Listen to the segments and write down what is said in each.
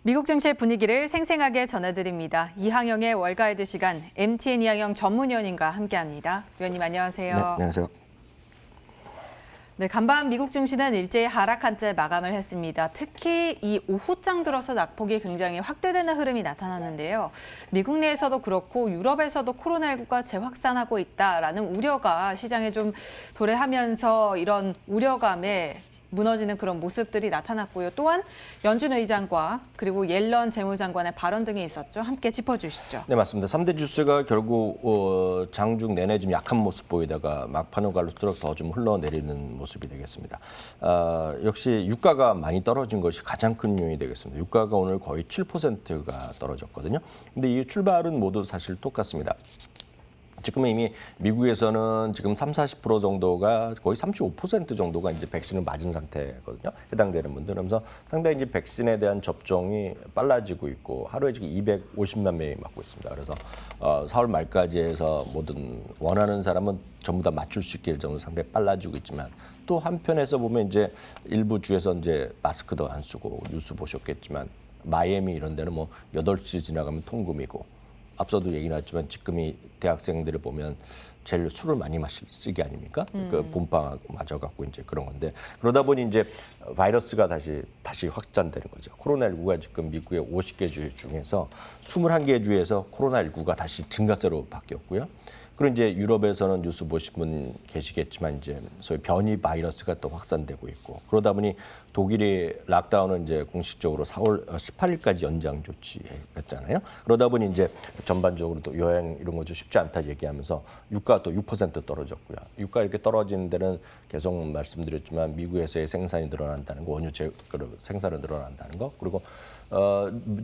미국 증시의 분위기를 생생하게 전해드립니다. 이항영의 월가이드 시간, MTN 이항영 전문위원님과 함께합니다. 위원님 안녕하세요. 네, 안녕하세요. 네, 간밤 미국 증시는 일제히 하락한 채 마감을 했습니다. 특히 이 오후장 들어서 낙폭이 굉장히 확대되는 흐름이 나타났는데요. 미국 내에서도 그렇고 유럽에서도 코로나19가 재확산하고 있다라는 우려가 시장에 좀 도래하면서 이런 우려감에 무너지는 그런 모습들이 나타났고요. 또한 연준 의장과 그리고 옐런 재무장관의 발언 등이 있었죠. 함께 짚어주시죠. 네, 맞습니다. 3대 주스가 결국 장중 내내 좀 약한 모습 보이다가 막판으로 갈수록 더 좀 흘러내리는 모습이 되겠습니다. 역시 유가가 많이 떨어진 것이 가장 큰 요인이 되겠습니다. 유가가 오늘 거의 7%가 떨어졌거든요. 근데 이 출발은 모두 사실 똑같습니다. 지금 이미 미국에서는 지금 30~40% 정도가 거의 35% 정도가 이제 백신을 맞은 상태거든요. 해당되는 분들. 그러면서 상당히 이제 백신에 대한 접종이 빨라지고 있고 하루에 지금 250만 명이 맞고 있습니다. 그래서 4월 말까지 해서 모든 원하는 사람은 전부 다 맞출 수 있게 정도 상당히 빨라지고 있지만 또 한편에서 보면 이제 일부 주에서 이제 마스크도 안 쓰고 뉴스 보셨겠지만 마이애미 이런 데는 뭐 8시 지나가면 통금이고 앞서도 얘기 나왔지만 지금 이 대학생들을 보면 제일 술을 많이 마실 시기 아닙니까? 그 봄방학 맞아갖고 이제 그런 건데 그러다 보니 이제 바이러스가 다시 확산되는 거죠. 코로나19가 지금 미국의 50개 주 중에서 21개 주에서 코로나19가 다시 증가세로 바뀌었고요. 그리고 이제 유럽에서는 뉴스 보신 분 계시겠지만 이제 소위 변이 바이러스가 또 확산되고 있고 그러다 보니 독일이 락다운은 이제 공식적으로 4월 18일까지 연장 조치했잖아요. 그러다 보니 이제 전반적으로 또 여행 이런 거 좀 쉽지 않다 얘기하면서 유가가 또 6% 떨어졌고요. 유가 이렇게 떨어지는 데는 계속 말씀드렸지만 미국에서의 생산이 늘어난다는 거, 원유 생산이 늘어난다는 거, 그리고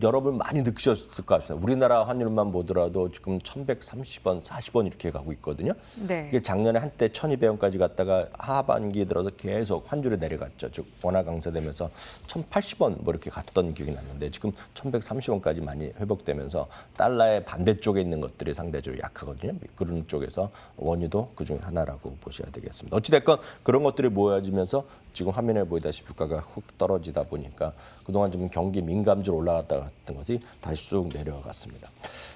여러분 많이 느끼셨을 것 같습니다. 우리나라 환율만 보더라도 지금 1,130원, 40원 이렇게 가고 있거든요. 네. 이게 작년에 한때 1,200원까지 갔다가 하반기에 들어서 계속 환율이 내려갔죠. 즉 원화 강세되면서 1,080원 뭐 이렇게 갔던 기억이 났는데 지금 1,130원까지 많이 회복되면서 달러의 반대쪽에 있는 것들이 상대적으로 약하거든요. 그런 쪽에서 원유도 그중에 하나라고 보셔야 되겠습니다. 어찌됐건 그런 것들이 모여지면서 지금 화면에 보이다시피 유가가 훅 떨어지다 보니까 그동안 좀 경기 민감주로 올라갔다 갔던 것이 다시 쑥 내려갔습니다.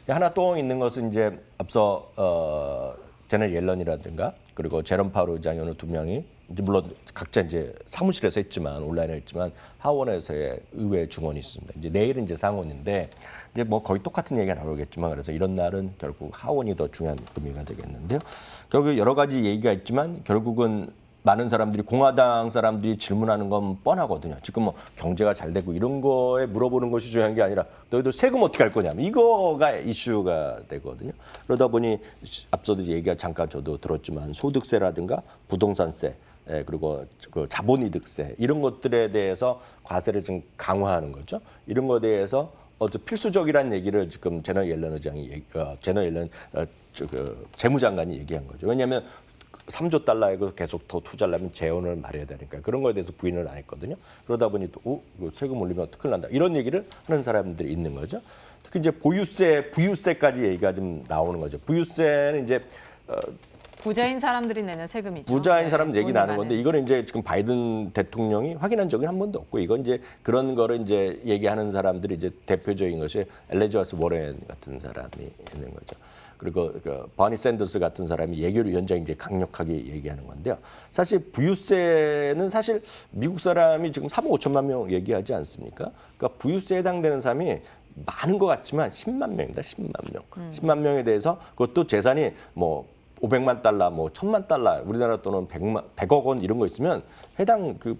하나 또 있는 것은 이제 앞서 제너 옐런이라든가 그리고 제롬 파월 의장이 오늘 두 명이 이제 물론 각자 이제 사무실에서 했지만 온라인에 했지만 하원에서의 의회 중원이 있습니다. 이제 내일은 이제 상원인데 이제 뭐 거의 똑같은 얘기가 나오겠지만 그래서 이런 날은 결국 하원이 더 중요한 의미가 되겠는데요. 결국 여러 가지 얘기가 있지만 결국은 많은 사람들이 공화당 사람들이 질문하는 건 뻔하거든요. 지금 뭐 경제가 잘 되고 이런 거에 물어보는 것이 중요한 게 아니라 너희들 세금 어떻게 할 거냐 이거가 이슈가 되거든요. 그러다 보니 앞서도 얘기가 잠깐 저도 들었지만 소득세라든가 부동산세 그리고 그 자본이득세 이런 것들에 대해서 과세를 좀 강화하는 거죠. 이런 것에 대해서 필수적이라는 얘기를 지금 제너 옐런 의장이 제너 옐런 재무장관이 얘기한 거죠. 왜냐하면 3조 달러에 계속 더 투자하려면 재원을 마련해야 되니까 그런 거에 대해서 부인을 안 했거든요. 그러다 보니 또 이거 세금 올리면 큰일 난다. 이런 얘기를 하는 사람들이 있는 거죠. 특히 이제 부유세까지 얘기가 좀 나오는 거죠. 부유세는 이제 부자인 사람들이 내는 세금이죠. 부자인 사람 얘기 나는 건데 이거는 이제 지금 바이든 대통령이 확인한 적은 한 번도 없고 이건 이제 그런 거를 이제 얘기하는 사람들이 이제 대표적인 것이 엘리자베스 워렌 같은 사람이 있는 거죠. 그리고 그 버니 샌더스 같은 사람이 예결위원장이 이제 강력하게 얘기하는 건데요. 사실 부유세는 사실 미국 사람이 지금 3억 5천만 명 얘기하지 않습니까? 그러니까 부유세에 해당되는 사람이 많은 것 같지만 10만 명입니다. 10만 명. 10만 명에 대해서 그것도 재산이 뭐 500만 달러, 뭐 1,000만 달러, 우리나라 돈은 100억 원 이런 거 있으면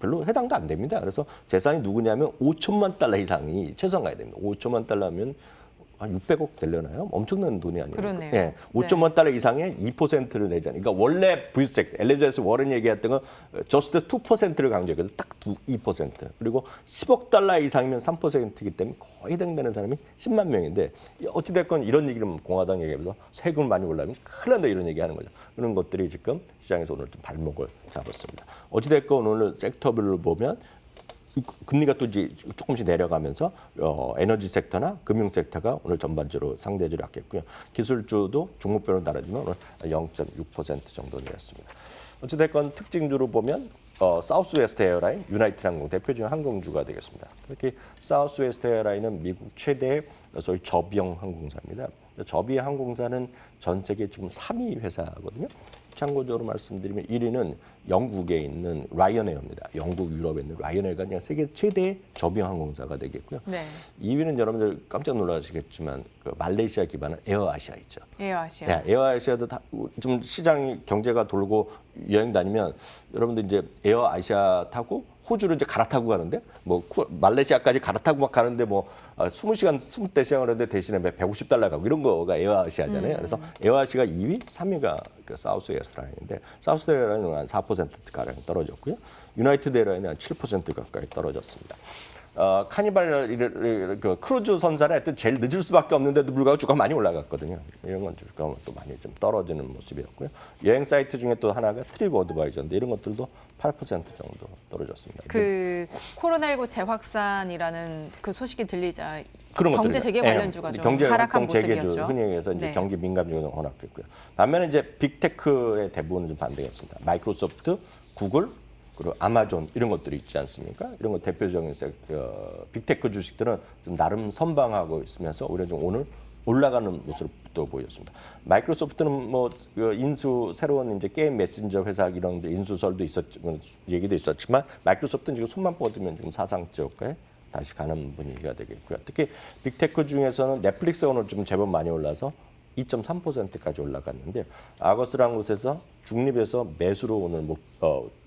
별로 해당도 안 됩니다. 그래서 재산이 누구냐면 5천만 달러 이상이 최소한 가야 됩니다. 5천만 달러면 한 600억 되려나요? 엄청난 돈이 아니에요. 그러네요. 예, 5천만 달러 이상의 2%를 내잖아요. 그러니까 원래 부유세, 엘리자베스 워렌 얘기했던 건 저스트 2%를 강조했거든요. 딱 2%. 그리고 10억 달러 이상이면 3%이기 때문에 거의 해당되는 사람이 10만 명인데 어찌됐건 이런 얘기를 공화당 얘기하면서 세금을 많이 올라면 큰일 난다 이런 얘기하는 거죠. 그런 것들이 지금 시장에서 오늘 좀 발목을 잡았습니다. 어찌됐건 오늘 섹터별로 보면 금리가 또 이제 조금씩 내려가면서 에너지 섹터나 금융 섹터가 오늘 전반적으로 상대적으로 약했고요. 기술주도 종목별로 다르지만 오늘 0.6% 정도 내렸습니다. 어찌됐건 특징주로 보면 사우스웨스트 에어라인, 유나이티드 항공 대표적인 항공주가 되겠습니다. 특히 사우스웨스트 에어라인은 미국 최대 소위 저비형 항공사입니다. 저비형 항공사는 전 세계 지금 3위 회사거든요. 참고적으로 말씀드리면 1위는 영국에 있는 라이언에어입니다. 영국, 유럽에 있는 라이언에어가 그냥 세계 최대 저비형 항공사가 되겠고요. 네. 2위는 여러분들 깜짝 놀라시겠지만 그 말레이시아 기반의 에어아시아 있죠. 에어아시아. 네, 에어아시아도 좀 시장 경제가 돌고 여행 다니면 여러분들 이제 에어아시아 타고 호주로 이제 갈아타고 가는데 뭐 말레이시아까지 갈아타고 막 가는데 뭐 20시간 20대시간을 하는데 대신에 150달러 가고 이런 거가 에어아시아잖아요. 그래서 에어아시아가 2위, 3위가 그 사우스웨스트라인인데 사우스웨스트라인은 한 4%가량 떨어졌고요. 유나이티드 에어라인은 한 7% 가까이 떨어졌습니다. 카니발 그 크루즈 선사는 하여튼 제일 늦을 수밖에 없는데도 불구하고 주가가 많이 올라갔거든요. 이런 건 주가가 또 많이 좀 떨어지는 모습이었고요. 여행 사이트 중에 또 하나가 트립 어드바이저인데 이런 것들도 8% 정도 떨어졌습니다. 그 코로나19 재확산이라는 그 소식이 들리자 그런 것들 경제 재개 관련주가 좀 경제 하락한 활동 재개주 모습이었죠. 흔히 얘기해서 이제 네. 경기 민감주가 허락됐고요. 반면에 이제 빅테크의 대부분은 좀 반등했습니다. 마이크로소프트, 구글 그리고 아마존 이런 것들이 있지 않습니까? 이런 거 대표적인 빅테크 주식들은 좀 나름 선방하고 있으면서 오히려 좀 오늘 올라가는 모습도 보였습니다. 마이크로소프트는 뭐 새로운 이제 게임 메신저 회사 이런 인수설도 있었지만 얘기도 있었지만 마이크로소프트는 지금 손만 뻗으면 지금 사상저가에 다시 가는 분위기가 되겠고요. 특히 빅테크 중에서는 넷플릭스가 오늘 좀 제법 많이 올라서 2.3%까지 올라갔는데 아거스라는 곳에서 중립에서 매수로 오늘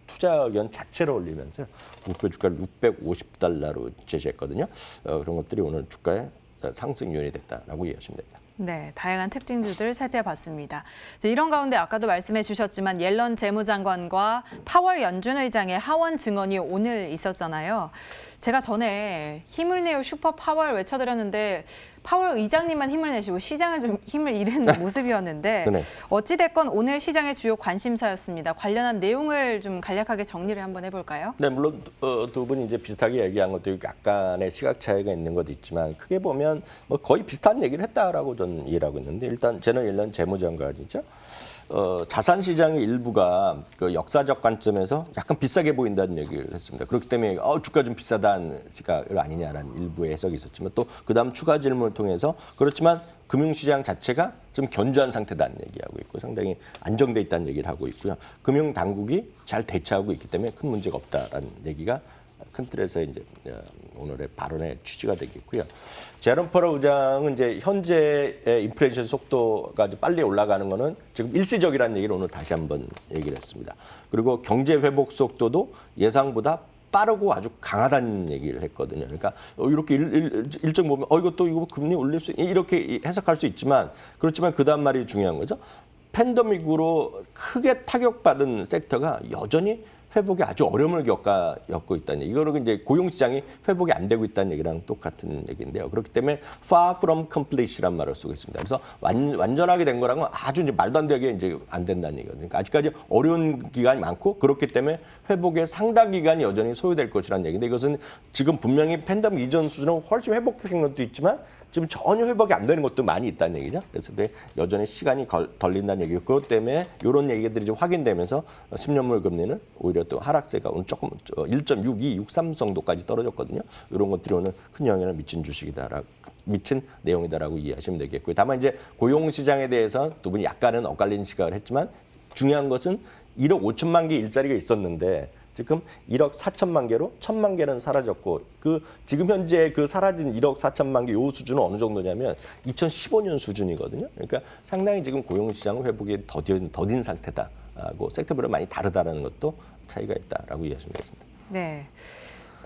투자 의견 자체를 올리면서 목표 주가를 650달러로 제시했거든요. 그런 것들이 오늘 주가에 상승 요인이 됐다라고 이해하시면 됩니다. 네, 다양한 특징들을 살펴봤습니다. 이런 가운데 아까도 말씀해 주셨지만 옐런 재무장관과 파월 연준 의장의 하원 증언이 오늘 있었잖아요. 제가 전에 힘을 내요 슈퍼 파월 외쳐드렸는데 파월 의장님만 힘을 내시고 시장은 좀 힘을 잃은 모습이었는데 네. 어찌됐건 오늘 시장의 주요 관심사였습니다. 관련한 내용을 좀 간략하게 정리를 한번 해볼까요? 네, 물론 두 분이 이제 비슷하게 얘기한 것도 약간의 시각 차이가 있는 것도 있지만 크게 보면 뭐 거의 비슷한 얘기를 했다라고 저는 이해를 하고 있는데 일단 제너 옐런 재무장관이죠. 자산 시장의 일부가 그 역사적 관점에서 약간 비싸게 보인다는 얘기를 했습니다. 그렇기 때문에 주가 좀 비싸다는 시각 아니냐라는 일부의 해석이 있었지만 또 그다음 추가 질문을 통해서 그렇지만 금융시장 자체가 좀 견조한 상태다는 얘기하고 있고 상당히 안정돼 있다는 얘기를 하고 있고요. 금융 당국이 잘 대처하고 있기 때문에 큰 문제가 없다라는 얘기가 큰 틀에서 이제 오늘의 발언의 취지가 되겠고요. 제롬 파월 의장은 이제 현재의 인플레이션 속도가 아주 빨리 올라가는 거는 지금 일시적이라는 얘기를 오늘 다시 한번 얘기를 했습니다. 그리고 경제 회복 속도도 예상보다 빠르고 아주 강하다는 얘기를 했거든요. 그러니까 이렇게 일정 보면 이거 금리 올릴 수 이렇게 해석할 수 있지만 그렇지만 그다음 말이 중요한 거죠. 팬데믹으로 크게 타격받은 섹터가 여전히 회복이 아주 어려움을 겪고 있다는 얘기. 이거는 이제 고용시장이 회복이 안 되고 있다는 얘기랑 똑같은 얘기인데요. 그렇기 때문에 far from complete이란 말을 쓰고 있습니다. 그래서 완전하게 된 거랑은 아주 이제 말도 안 되게 이제 안 된다는 얘기거든요. 그러니까 아직까지 어려운 기간이 많고 그렇기 때문에 회복의 상당 기간이 여전히 소요될 것이라는 얘기인데 이것은 지금 분명히 팬데믹 이전 수준은 훨씬 회복된 것도 있지만 지금 전혀 회복이 안 되는 것도 많이 있다는 얘기죠. 그래서 여전히 시간이 걸린다는 얘기고 그것 때문에 이런 얘기들이 좀 확인되면서 10년물 금리는 오히려 또 하락세가 오늘 조금 1.62, 63 정도까지 떨어졌거든요. 이런 것들이 오늘 큰 영향을 미친 내용이다라고 이해하시면 되겠고요. 다만 이제 고용 시장에 대해서 두 분이 약간은 엇갈린 시각을 했지만 중요한 것은 1억 5천만 개 일자리가 있었는데 지금 1억 4천만 개로 1,000만 개는 사라졌고 지금 현재 그 사라진 1억 4천만 개 요 수준은 어느 정도냐면 2015년 수준이거든요. 그러니까 상당히 지금 고용시장 회복이 더딘 상태다고 섹터별로 많이 다르다는 것도 차이가 있다라고 이해하시면 되겠습니다. 네.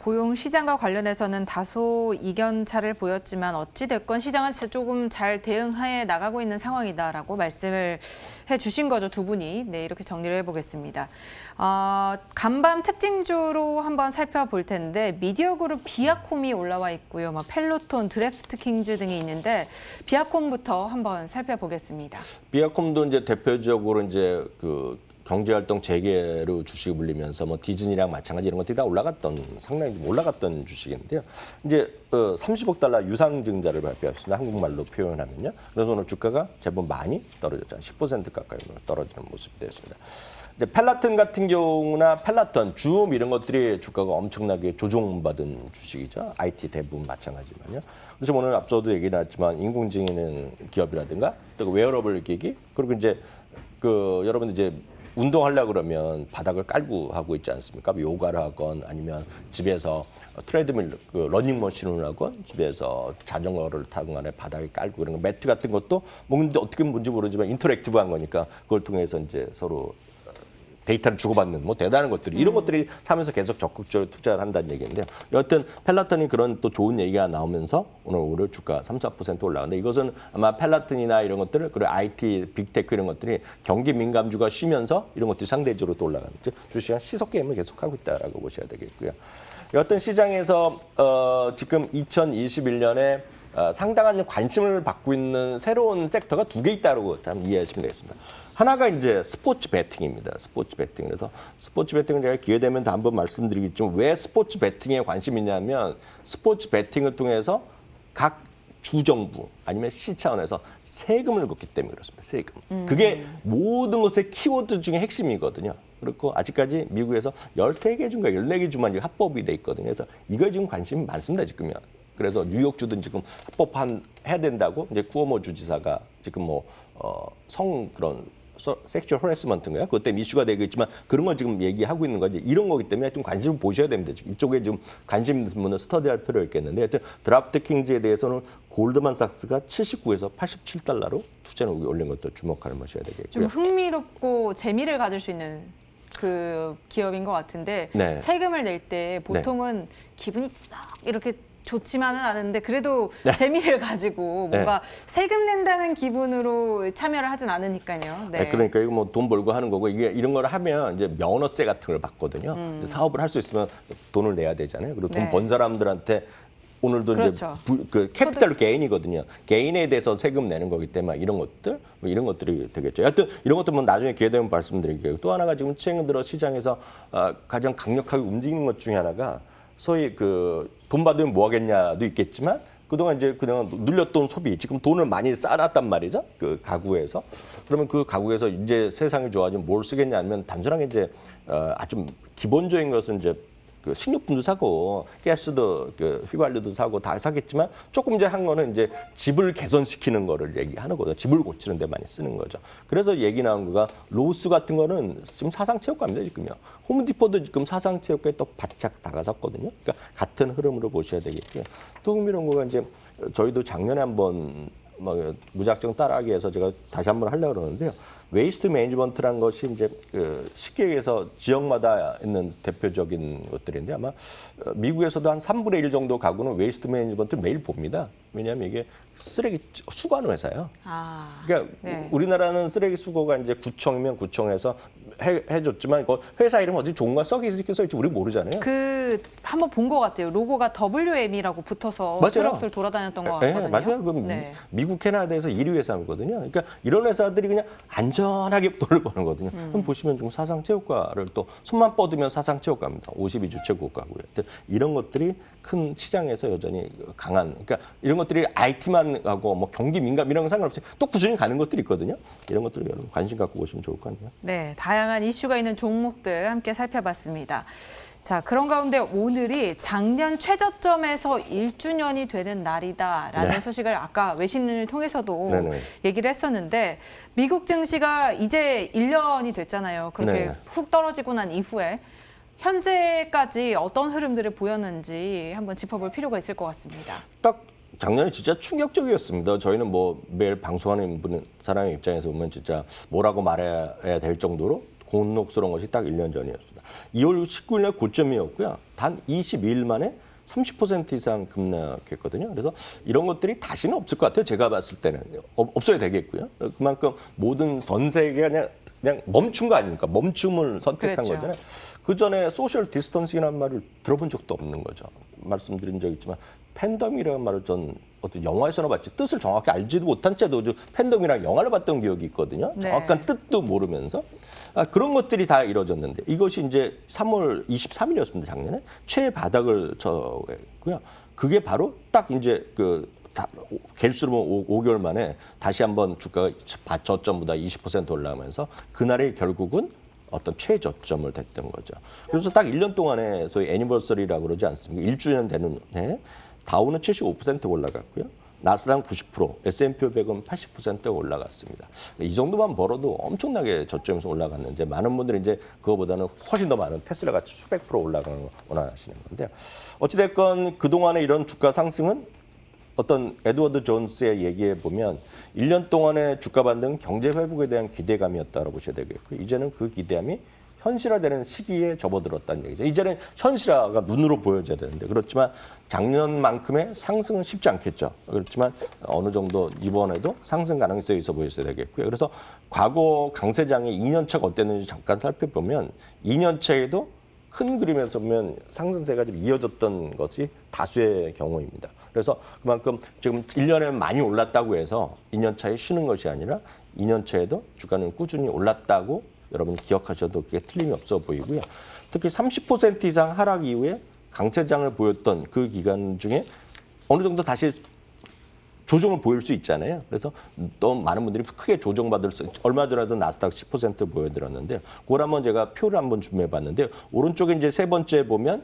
고용 시장과 관련해서는 다소 이견차를 보였지만 어찌됐건 시장은 조금 잘 대응해 나가고 있는 상황이다라고 말씀을 해주신 거죠, 두 분이. 네, 이렇게 정리를 해보겠습니다. 간밤 특징주로 한번 살펴볼 텐데 미디어 그룹 비아콤이 올라와 있고요. 펠로톤, 드래프트킹즈 등이 있는데 비아콤부터 한번 살펴보겠습니다. 비아콤도 이제 대표적으로 이제 경제활동 재개로 주식이 물리면서 뭐 디즈니랑 마찬가지 이런 것들이 다 상당히 좀 올라갔던 주식인데요. 이제 30억 달러 유상증자를 발표했습니다. 한국말로 표현하면요. 그래서 오늘 주가가 제법 많이 떨어졌잖아요. 10% 가까이 떨어지는 모습이 됐습니다. 이제 펠라튼 같은 경우나 펠라턴, 줌 이런 것들이 주가가 엄청나게 조종받은 주식이죠. IT 대부분 마찬가지만요. 그래서 오늘 앞서도 얘기 나왔지만 인공지능 기업이라든가 또 웨어러블 기기 그리고 이제 여러분들 이제 운동하려고 그러면 바닥을 깔고 하고 있지 않습니까? 요가를 하건 아니면 집에서 트레드밀, 러닝머신을 하건 집에서 자전거를 타건 간에 바닥에 깔고 그런 거 매트 같은 것도 어떻게 뭔지 모르지만 인터랙티브한 거니까 그걸 통해서 이제 서로 데이터를 주고받는 뭐 대단한 것들이 이런 것들이 사면서 계속 적극적으로 투자를 한다는 얘기인데요. 여하튼 펠라턴이 그런 또 좋은 얘기가 나오면서 오늘 주가 3~4% 올라가는데 이것은 아마 펠라턴이나 이런 것들을 그리고 IT, 빅테크 이런 것들이 경기 민감주가 쉬면서 이런 것들이 상대적으로 또 올라가는 주식시장 시속 게임을 계속하고 있다라고 보셔야 되겠고요. 여하튼 시장에서 지금 2021년에 상당한 관심을 받고 있는 새로운 섹터가 2개 있다고 이해하시면 되겠습니다. 하나가 이제 스포츠 베팅입니다. 스포츠 베팅. 그래서 스포츠 베팅은 제가 기회 되면 다 한번 말씀드리겠지만 왜 스포츠 베팅에 관심이 있냐면 스포츠 베팅을 통해서 각 주정부 아니면 시 차원에서 세금을 걷기 때문에 그렇습니다. 세금. 그게 모든 것의 키워드 중에 핵심이거든요. 그렇고 아직까지 미국에서 13개 주인가 14개 주만 합법이 돼 있거든요. 그래서 이거에 지금 관심이 많습니다. 지금요. 그래서 뉴욕주든 지금 합법해야 된다고 이제 쿠오모 주지사가 지금 그런 섹슈얼 허래스먼트인가요? 그것 때문에 이슈가 되고 있지만 그런 걸 지금 얘기하고 있는 거지. 이런 거기 때문에 좀 관심을 보셔야 됩니다. 이쪽에 좀 관심 있는 분은 스터디할 필요가 있겠는데 하여튼 드라프트 킹즈에 대해서는 골드만삭스가 79에서 87달러로 투자를 올린 것도 주목할 것이어야 되겠고요. 좀 흥미롭고 재미를 가질 수 있는 그 기업인 것 같은데 네. 세금을 낼 때 보통은 기분이 썩 이렇게 좋지만은 않은데 그래도 재미를 가지고 뭔가 세금 낸다는 기분으로 참여를 하진 않으니까요. 네. 그러니까 이거 뭐 돈 벌고 하는 거고 이게 이런 걸 하면 이제 면허세 같은 걸 받거든요. 사업을 할 수 있으면 돈을 내야 되잖아요. 그리고 돈 번 사람들한테 오늘도 그렇죠. 이제 캐피탈 개인이거든요. 개인에 대해서 세금 내는 거기 때문에 이런 것들 이런 것들이 되겠죠. 하여튼 이런 것도 나중에 기회 되면 말씀드릴게요. 또 하나가 지금 최근 들어 시장에서 가장 강력하게 움직이는 것 중에 하나가 소위 돈 받으면 뭐 하겠냐도 있겠지만 그동안 눌렸던 소비 지금 돈을 많이 쌓아놨단 말이죠. 그 가구에서 그러면 그 가구에서 이제 세상이 좋아지면 뭘 쓰겠냐 하면 단순하게 이제 아주 기본적인 것은 이제 식료품도 사고 가스도 휘발유도 사고 다 사겠지만 조금 이제 한 거는 이제 집을 개선시키는 거를 얘기하는 거죠. 집을 고치는 데 많이 쓰는 거죠. 그래서 얘기 나온 거가 로스 같은 거는 지금 사상체육관입니다. 지금요. 홈디포도 지금 사상체육관에 또 바짝 다가섰거든요. 그러니까 같은 흐름으로 보셔야 되겠고요. 또 흥미로운 거가 이제 저희도 작년에 한번 무작정 따라하기 위해서 제가 다시 한번 하려고 그러는데요. 웨이스트 매니지먼트라는 것이 이제 쉽게 얘기해서 지역마다 있는 대표적인 것들인데 아마 미국에서도 한 3분의 1 정도 가구는 웨이스트 매니지먼트를 매일 봅니다. 왜냐하면 이게 쓰레기 수거하는 회사예요. 그러니까 우리나라는 쓰레기 수거가 이제 구청이면 구청에서 해줬지만 회사 이름 어디 좋은가 썩이 있을지 우리 모르잖아요. 한번 본 것 같아요. 로고가 WM이라고 붙어서 트럭들 돌아다녔던 것 같거든요. 맞아요. 그럼 미국 캐나다에서 1위 회사거든요. 그러니까 이런 회사들이 그냥 안전하게 돈을 버는 거거든요. 그럼 보시면 좀 사상체육과를 또 손만 뻗으면 사상체육과입니다. 52주 최고가고요. 이런 것들이 큰 시장에서 여전히 강한. 그러니까 이런 것들이 IT만 하고 뭐 경기 민감 이런 건 상관없이 또 꾸준히 가는 것들이 있거든요. 이런 것들을 여러분 관심 갖고 보시면 좋을 것 같네요. 네, 다양한 이슈가 있는 종목들 함께 살펴봤습니다. 자, 그런 가운데 오늘이 작년 최저점에서 1주년이 되는 날이다라는 소식을 아까 외신을 통해서도 얘기를 했었는데 미국 증시가 이제 1년이 됐잖아요. 그렇게 훅 떨어지고 난 이후에 현재까지 어떤 흐름들을 보였는지 한번 짚어볼 필요가 있을 것 같습니다. 딱 작년에 진짜 충격적이었습니다. 저희는 매일 방송하는 사람의 입장에서 보면 진짜 뭐라고 말해야 될 정도로 곤혹스러운 것이 딱 1년 전이었습니다. 2월 19일 날 고점이었고요. 단 22일 만에 30% 이상 급락했거든요. 그래서 이런 것들이 다시는 없을 것 같아요. 제가 봤을 때는. 없어야 되겠고요. 그만큼 모든 전 세계가 그냥 멈춘 거 아닙니까? 멈춤을 선택한 거잖아요. 그 전에 소셜 디스턴싱이라는 말을 들어본 적도 없는 거죠. 말씀드린 적 있지만 팬덤이라는 말을 전 어떤 영화에서나 봤지 뜻을 정확히 알지도 못한 채도 팬덤이랑 영화를 봤던 기억이 있거든요. 정확한 뜻도 모르면서. 그런 것들이 다 이루어졌는데 이것이 이제 3월 23일이었습니다. 작년에 최바닥을 쳤고요. 그게 바로 딱 이제 개수로 보면 5개월 만에 다시 한번 주가가 저점보다 20% 올라가면서 그날이 결국은 어떤 최저점을 됐던 거죠. 그래서 딱 1년 동안에 소위 애니버서리라고 그러지 않습니까? 1주년 되는 해 다우는 75% 올라갔고요. 나스닥은 90%, S&P 500은 80% 올라갔습니다. 이 정도만 벌어도 엄청나게 저점에서 올라갔는데 많은 분들이 이제 그거보다는 훨씬 더 많은 테슬라 같이 수백 프로 올라가는 걸 원하시는 건데요. 어찌됐건 그동안의 이런 주가 상승은 어떤 에드워드 존스의 얘기에 보면 1년 동안의 주가 반등은 경제 회복에 대한 기대감이었다고 보셔야 되겠고요. 이제는 그 기대감이 현실화되는 시기에 접어들었다는 얘기죠. 이제는 현실화가 눈으로 보여져야 되는데 그렇지만 작년만큼의 상승은 쉽지 않겠죠. 그렇지만 어느 정도 이번에도 상승 가능성이 있어 보여야 되겠고요. 그래서 과거 강세장의 2년차가 어땠는지 잠깐 살펴보면 2년차에도 큰 그림에서 보면 상승세가 좀 이어졌던 것이 다수의 경우입니다. 그래서 그만큼 지금 1년에 많이 올랐다고 해서 2년 차에 쉬는 것이 아니라 2년 차에도 주가는 꾸준히 올랐다고 여러분 기억하셔도 그게 틀림이 없어 보이고요. 특히 30% 이상 하락 이후에 강세장을 보였던 그 기간 중에 어느 정도 다시 조정을 보일 수 있잖아요. 그래서 또 많은 분들이 크게 조정받을 수, 얼마 전에도 나스닥 10% 보여드렸는데요. 그걸 한번 제가 표를 한번 준비해 봤는데요. 오른쪽에 이제 세 번째 보면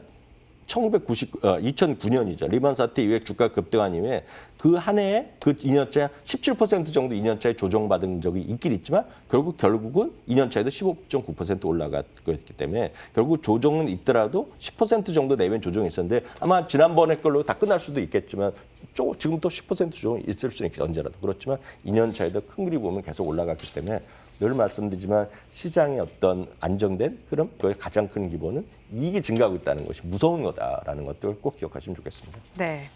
2009년이죠. 리만 사태 이후에 주가 급등한 이후에 그 한 해에 그 2년차 17% 정도 2년차에 조정받은 적이 있긴 있지만 결국은 2년차에도 15.9% 올라갔기 때문에 결국 조정은 있더라도 10% 정도 내외 조정이 있었는데 아마 지난번에 걸로 다 끝날 수도 있겠지만 지금 또 10% 조정이 있을 수는 있겠죠. 언제라도. 그렇지만 2년차에도 큰 그림 보면 계속 올라갔기 때문에 늘 말씀드리지만 시장의 어떤 안정된 흐름, 그의 가장 큰 기본은 이익이 증가하고 있다는 것이 무서운 거다라는 것들을 꼭 기억하시면 좋겠습니다. 네.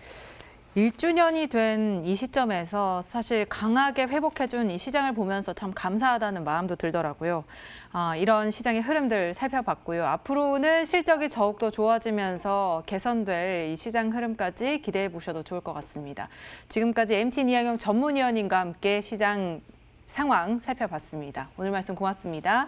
1주년이 된 이 시점에서 사실 강하게 회복해준 이 시장을 보면서 참 감사하다는 마음도 들더라고요. 이런 시장의 흐름들 살펴봤고요. 앞으로는 실적이 더욱더 좋아지면서 개선될 이 시장 흐름까지 기대해 보셔도 좋을 것 같습니다. 지금까지 MT 이하경 전문위원님과 함께 시장 상황 살펴봤습니다. 오늘 말씀 고맙습니다.